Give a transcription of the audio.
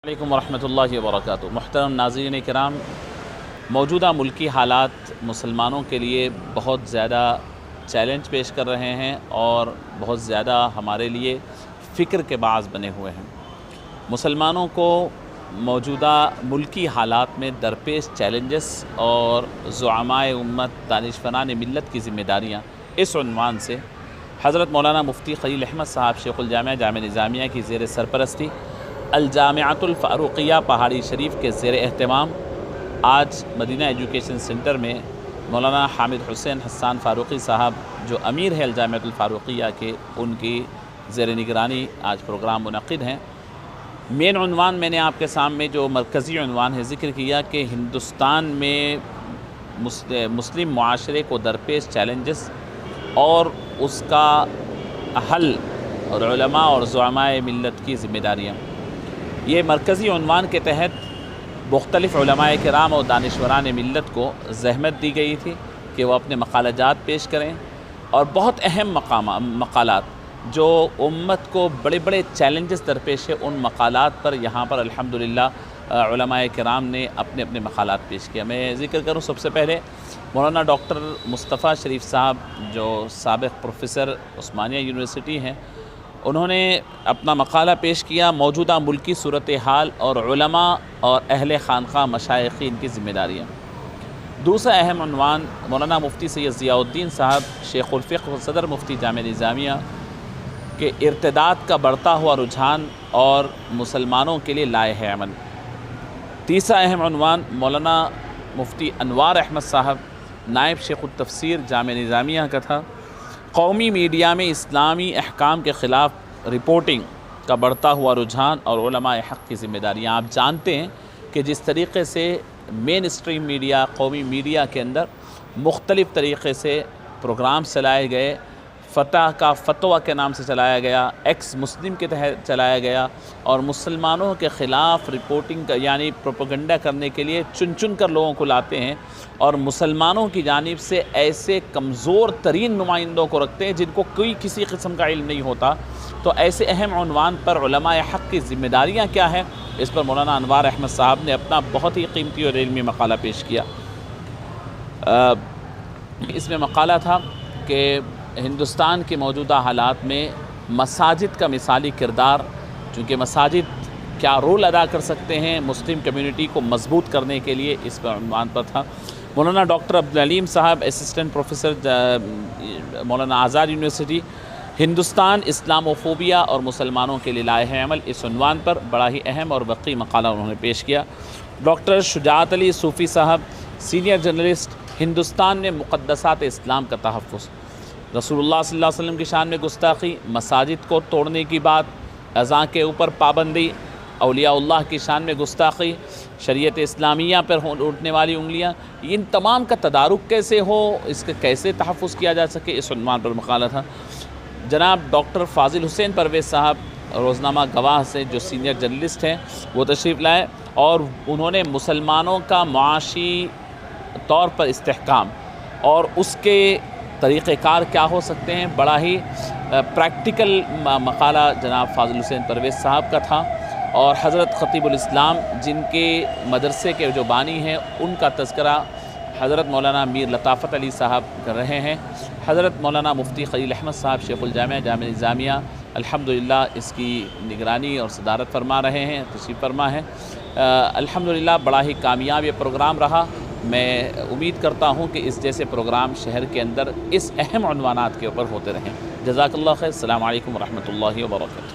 علیکم ورحمۃ اللہ وبرکاتہ۔ محترم ناظرین کرام، موجودہ ملکی حالات مسلمانوں کے لیے بہت زیادہ چیلنج پیش کر رہے ہیں اور بہت زیادہ ہمارے لیے فکر کے باعث بنے ہوئے ہیں۔ مسلمانوں کو موجودہ ملکی حالات میں درپیش چیلنجز اور زعمائے امت دانشوران ملت کی ذمہ داریاں، اس عنوان سے حضرت مولانا مفتی خلیل احمد صاحب شیخ الجامعہ جامعہ نظامیہ کی زیر سرپرستی الجامعۃ الفاروقیہ پہاڑی شریف کے زیر اہتمام آج مدینہ ایجوکیشن سینٹر میں مولانا حامد حسین حسان فاروقی صاحب جو امیر ہے الجامعۃ الفاروقیہ کے، ان کی زیر نگرانی آج پروگرام منعقد ہیں۔ مین عنوان میں نے آپ کے سامنے جو مرکزی عنوان ہے ذکر کیا کہ ہندوستان میں مسلم معاشرے کو درپیش چیلنجز اور اس کا حل اور علماء اور زعمائے ملت کی ذمہ داریاں۔ یہ مرکزی عنوان کے تحت مختلف علماء کرام اور دانشوران ملت کو زحمت دی گئی تھی کہ وہ اپنے مقالہ جات پیش کریں اور بہت اہم مقالات جو امت کو بڑے بڑے چیلنجز درپیش ہے، ان مقالات پر یہاں پر الحمدللہ علماء کرام نے اپنے اپنے مقالات پیش کیا۔ میں ذکر کروں سب سے پہلے مولانا ڈاکٹر مصطفیٰ شریف صاحب جو سابق پروفیسر عثمانیہ یونیورسٹی ہیں، انہوں نے اپنا مقالہ پیش کیا موجودہ ملکی صورتحال اور علماء اور اہل خانقاہ مشائخین کی ذمہ داریاں۔ دوسرا اہم عنوان مولانا مفتی سید ضیاء الدین صاحب شیخ الفقہ و صدر مفتی جامعہ نظامیہ کہ ارتداد کا بڑھتا ہوا رجحان اور مسلمانوں کے لیے لائحہ عمل۔ تیسرا اہم عنوان مولانا مفتی انوار احمد صاحب نائب شیخ التفسیر جامعہ نظامیہ کا تھا، قومی میڈیا میں اسلامی احکام کے خلاف رپورٹنگ کا بڑھتا ہوا رجحان اور علماء حق کی ذمہ داریاں۔ آپ جانتے ہیں کہ جس طریقے سے مین اسٹریم میڈیا، قومی میڈیا کے اندر مختلف طریقے سے پروگرامز چلائے گئے، فتح کا فتویٰ کے نام سے چلایا گیا، ایکس مسلم کے تحت چلایا گیا اور مسلمانوں کے خلاف رپورٹنگ کا یعنی پروپیگنڈا کرنے کے لیے چن چن کر لوگوں کو لاتے ہیں اور مسلمانوں کی جانب سے ایسے کمزور ترین نمائندوں کو رکھتے ہیں جن کو کوئی کسی قسم کا علم نہیں ہوتا۔ تو ایسے اہم عنوان پر علماء حق کی ذمہ داریاں کیا ہیں، اس پر مولانا انوار احمد صاحب نے اپنا بہت ہی قیمتی اور علمی مقالہ پیش کیا۔ اس میں مقالہ تھا کہ ہندوستان کے موجودہ حالات میں مساجد کا مثالی کردار، چونکہ مساجد کیا رول ادا کر سکتے ہیں مسلم کمیونٹی کو مضبوط کرنے کے لیے، اس پر عنوان پر تھا۔ مولانا ڈاکٹر عبدالعلیم صاحب assistant professor Maulana Azad university Hindustan Islamophobia اور مسلمانوں کے لیے لائحہ عمل، اس عنوان پر بڑا ہی اہم اور وقی مقالہ انہوں نے پیش کیا۔ ڈاکٹر شجاعت علی صوفی صاحب سینئر جرنلسٹ ہندوستان میں مقدسات اسلام کا تحفظ، رسول اللہ صلی اللہ علیہ وسلم کی شان میں گستاخی، مساجد کو توڑنے کی بات، اذان کے اوپر پابندی، اولیاء اللہ کی شان میں گستاخی، شریعت اسلامیہ پر اٹھنے والی انگلیاں، ان تمام کا تدارک کیسے ہو، اس کا کیسے تحفظ کیا جا سکے، اس عنوان پر مقالہ تھا۔ جناب ڈاکٹر فاضل حسین پرویز صاحب روزنامہ گواہ سے جو سینئر جرنلسٹ ہیں، وہ تشریف لائے اور انہوں نے مسلمانوں کا معاشی طور پر استحکام اور اس کے طریقہ کار کیا ہو سکتے ہیں، بڑا ہی پریکٹیکل مقالہ جناب فاضل حسین پرویز صاحب کا تھا اور حضرت خطیب الاسلام جن کے مدرسے کے جو بانی ہیں ان کا تذکرہ حضرت مولانا میر لطافت علی صاحب کر رہے ہیں۔ حضرت مولانا مفتی خلیل احمد صاحب شیخ الجامعہ جامعہ نظامیہ الحمدللہ اس کی نگرانی اور صدارت فرما رہے ہیں، تشریف فرما ہیں۔ الحمدللہ بڑا ہی کامیاب یہ پروگرام رہا۔ میں امید کرتا ہوں کہ اس جیسے پروگرام شہر کے اندر اس اہم عنوانات کے اوپر ہوتے رہیں۔ جزاک اللہ خیر۔ السلام علیکم ورحمۃ اللہ وبرکاتہ۔